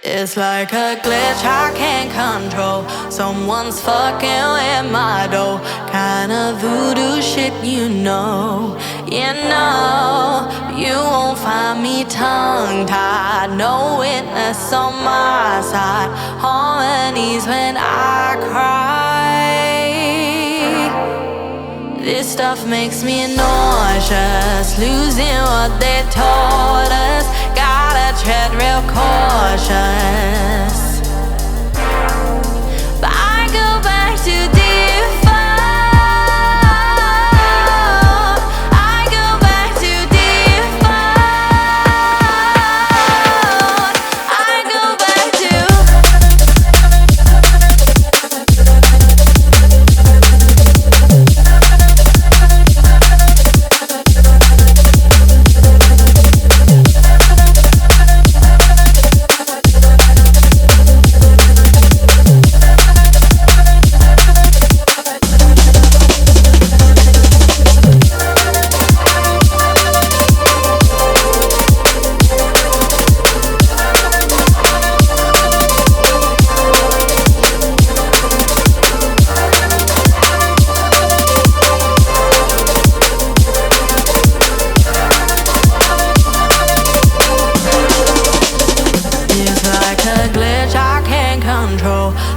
It's like a glitch I can't control. Someone's fucking with my dough. Kinda voodoo shit, you know. You know, you won't find me tongue-tied. No witness on my side. Harmonies when I cry. This stuff makes me nauseous. Losing what they taught us. Gotta tread real cautious. But I go back to default. I go back to default. I go back to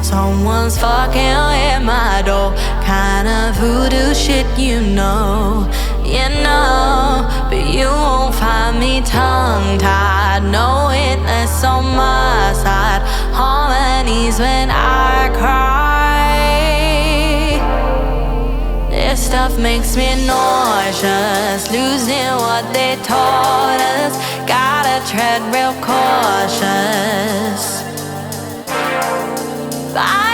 someone's fucking with my door. Kinda voodoo shit, you know. You know, but you won't find me tongue-tied. No witness on my side. Harmonies when I cry. This stuff makes me nauseous. Losing what they taught us. Gotta tread real cautious. Bye.